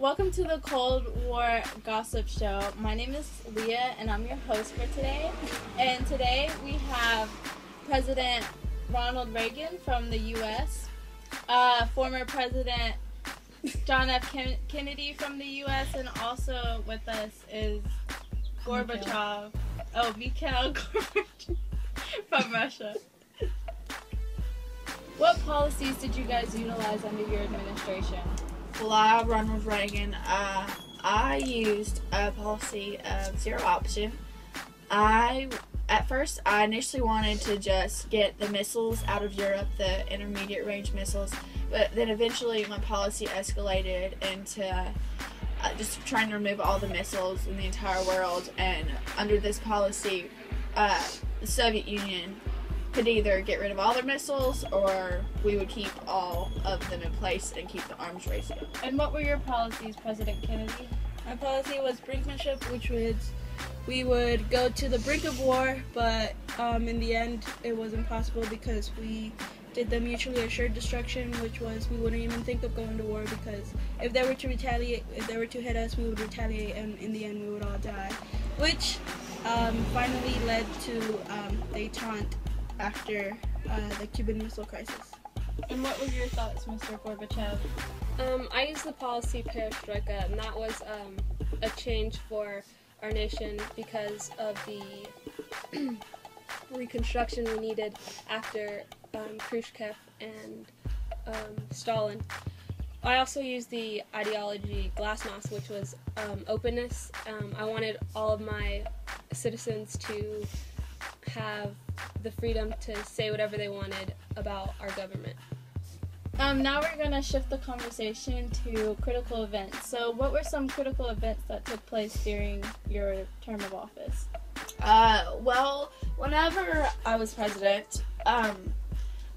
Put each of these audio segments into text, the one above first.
Welcome to the Cold War Gossip Show. My name is Leah, and I'm your host for today. And today we have President Ronald Reagan from the U.S., former President John F. Kennedy from the U.S., and also with us is Gorbachev. Mikhail Gorbachev from Russia. What policies did you guys utilize under your administration? Well, Ronald Reagan, I used a policy of zero option. At first, I initially wanted to just get the missiles out of Europe, the intermediate range missiles, but then eventually my policy escalated into just trying to remove all the missiles in the entire world, and under this policy, the Soviet Union could either get rid of all their missiles or we would keep all of them in place and keep the arms race going. And what were your policies, President Kennedy? My policy was brinkmanship, which was we would go to the brink of war, but in the end it was impossible because we did the mutually assured destruction, which was we wouldn't even think of going to war because if they were to retaliate, if they were to hit us, we would retaliate, and in the end we would all die, which finally led to détente after the Cuban Missile Crisis. And what were your thoughts, Mr. Gorbachev? I used the policy perestroika, and that was a change for our nation because of the reconstruction we needed after Khrushchev and Stalin. I also used the ideology glasnost, which was openness. I wanted all of my citizens to have the freedom to say whatever they wanted about our government. Now we're going to shift the conversation to critical events. So what were some critical events that took place during your term of office? Well, whenever I was president,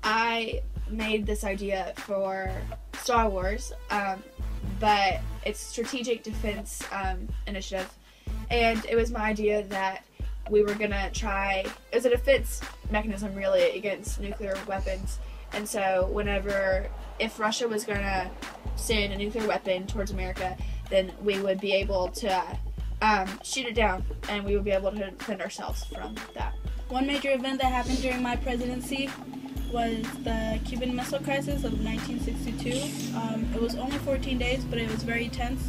I made this idea for Star Wars, but it's Strategic Defense Initiative, and it was my idea that we were going to try, it was a defense mechanism really against nuclear weapons, and so if Russia was going to send a nuclear weapon towards America, then we would be able to shoot it down, and we would be able to defend ourselves from that. One major event that happened during my presidency was the Cuban Missile Crisis of 1962. It was only 14 days, but it was very tense.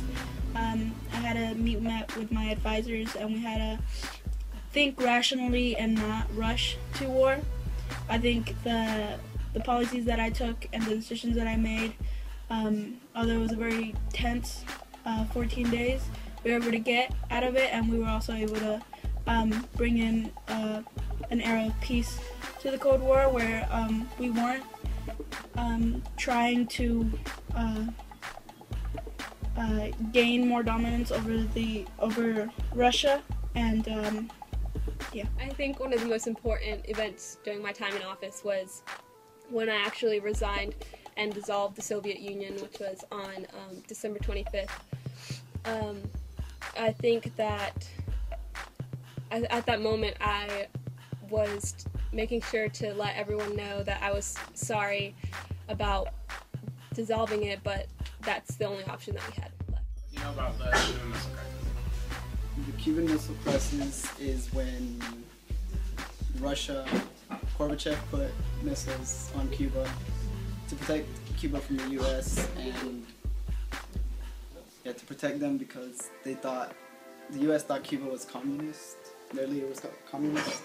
I had to meet with my advisors, and we had to think rationally and not rush to war. I think the policies that I took and the decisions that I made, although it was a very tense 14 days, we were able to get out of it, and we were also able to bring in an era of peace to the Cold War where we weren't trying to gain more dominance over Russia, and yeah. I think one of the most important events during my time in office was when I actually resigned and dissolved the Soviet Union, which was on December 25th. I think that at that moment I was making sure to let everyone know that I was sorry about dissolving it, but that's the only option that we had left. You know about the Cuban Missile Crisis? The Cuban Missile Crisis is when Gorbachev put missiles on Cuba to protect Cuba from the U.S. and to protect them because the U.S. thought Cuba was communist. Their leader was communist.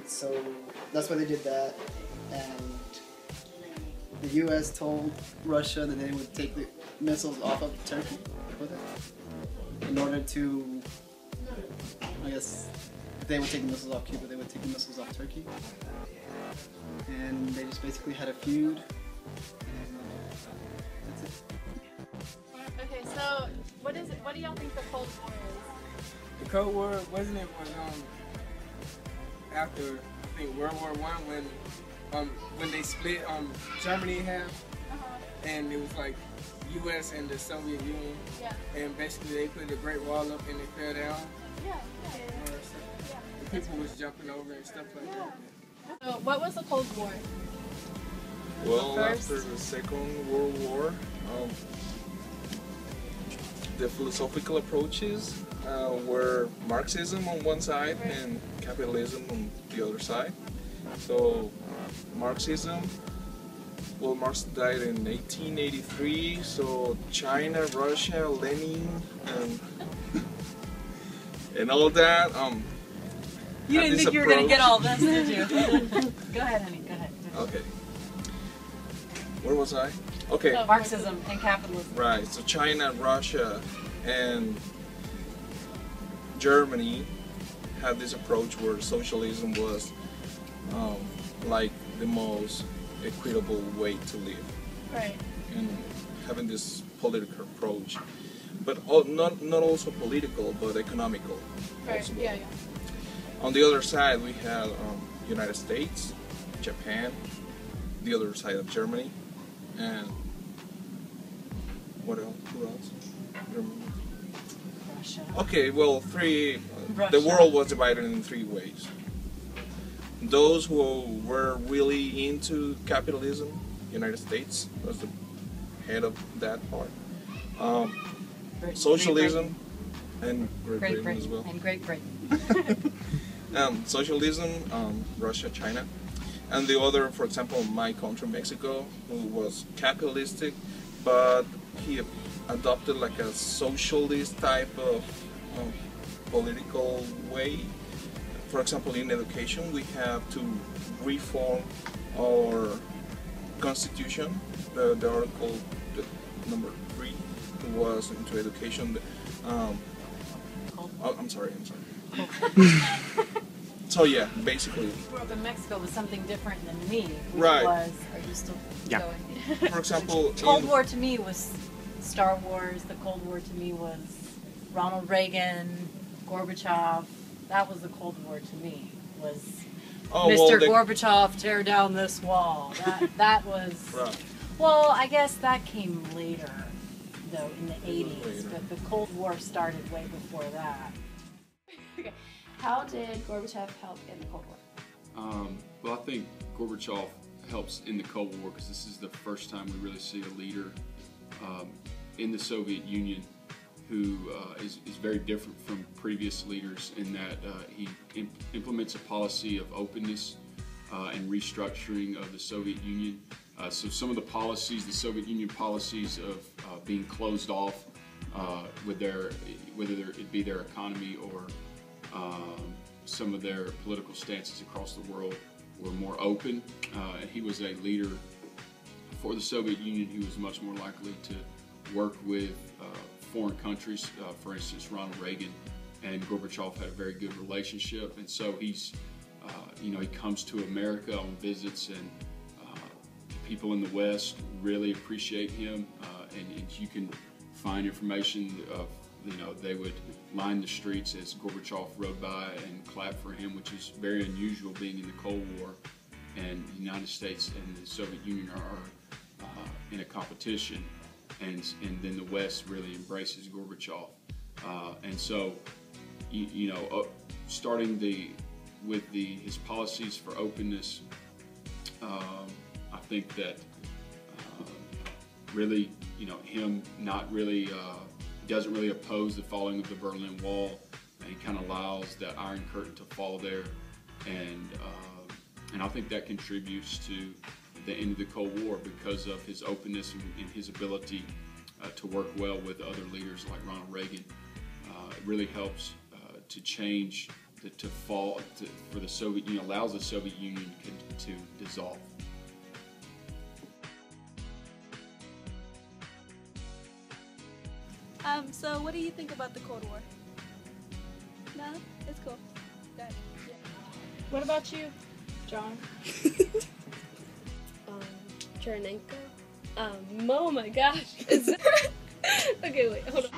So that's why they did that, and the U.S. told Russia that they would take the missiles off of Turkey with it in order to, I guess, if they would take the missiles off Cuba, they would take the missiles off Turkey, and they just basically had a feud, and that's it. Okay, so what do y'all think the Cold War is? The Cold War, wasn't it after, I think, World War I, when they split Germany in half, and it was like U.S. and the Soviet Union, and basically they put the Great Wall up and it fell down. The people was jumping over and stuff like that. So what was the Cold War? Well, after the Second World War, the philosophical approaches were Marxism on one side and capitalism on the other side. So Marxism, well, Marx died in 1883, so China, Russia, Lenin, and all that. You didn't think you were going to get all this, did you? Go ahead, honey, go ahead. Okay. Where was I? Okay. Marxism and capitalism. Right, so China, Russia, and Germany had this approach where socialism was like the most equitable way to live. Right. And having this political approach, but not also political, but economical. Right. Also. Yeah. On the other side, we had United States, Japan, the other side of Germany, and what else? Who else? Russia. Okay, well, three. Russia. The world was divided in three ways. Those who were really into capitalism, United States was the head of that part. Socialism and Great Britain as well. And Great Britain. Socialism, Russia, China, and the other, for example, my country, Mexico, who was capitalistic, but he adopted like a socialist type of political way. For example, in education, we have to reform our constitution. The article number 3 was into education. I'm sorry. So yeah, basically. You grew up in Mexico was something different than me. Which Right. Was, are you still going? For example, Cold War to me was Star Wars. The Cold War to me was Ronald Reagan, Gorbachev. That was the Cold War to me. Was Mr. Gorbachev, tear down this wall. That was. Right. Well, I guess that came later, though, in the 80s. But the Cold War started way before that. Okay. How did Gorbachev help in the Cold War? Well, I think Gorbachev helps in the Cold War because this is the first time we really see a leader in the Soviet Union who is very different from previous leaders in that he implements a policy of openness and restructuring of the Soviet Union. So some of the policies, the Soviet Union policies of being closed off with whether it be their economy or some of their political stances across the world were more open. And he was a leader for the Soviet Union who was much more likely to work with foreign countries. For instance, Ronald Reagan and Gorbachev had a very good relationship, and so he's, he comes to America on visits, and people in the West really appreciate him. And you can find information of, they would line the streets as Gorbachev rode by and clap for him, which is very unusual being in the Cold War, and the United States and the Soviet Union are in a competition, and then the West really embraces Gorbachev, and so starting with his policies for openness, I think that really him not really doesn't really oppose the falling of the Berlin Wall, and he kind of allows that Iron Curtain to fall there, and I think that contributes to the end of the Cold War because of his openness and his ability to work well with other leaders like Ronald Reagan. It really helps to change, for the Soviet Union, allows the Soviet Union to dissolve. So what do you think about the Cold War? No? It's cool. Good. Yeah. What about you, John? Chernenko? Oh my gosh. Okay, wait, hold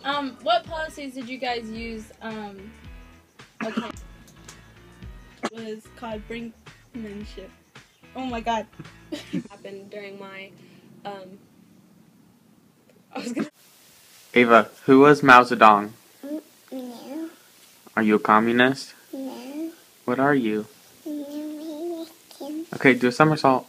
on. What policies did you guys use? Okay. Was called brinkmanship. Oh my god. happened during my Ava, who was Mao Zedong? No. Are you a communist? No. What are you? No. Okay, do a somersault.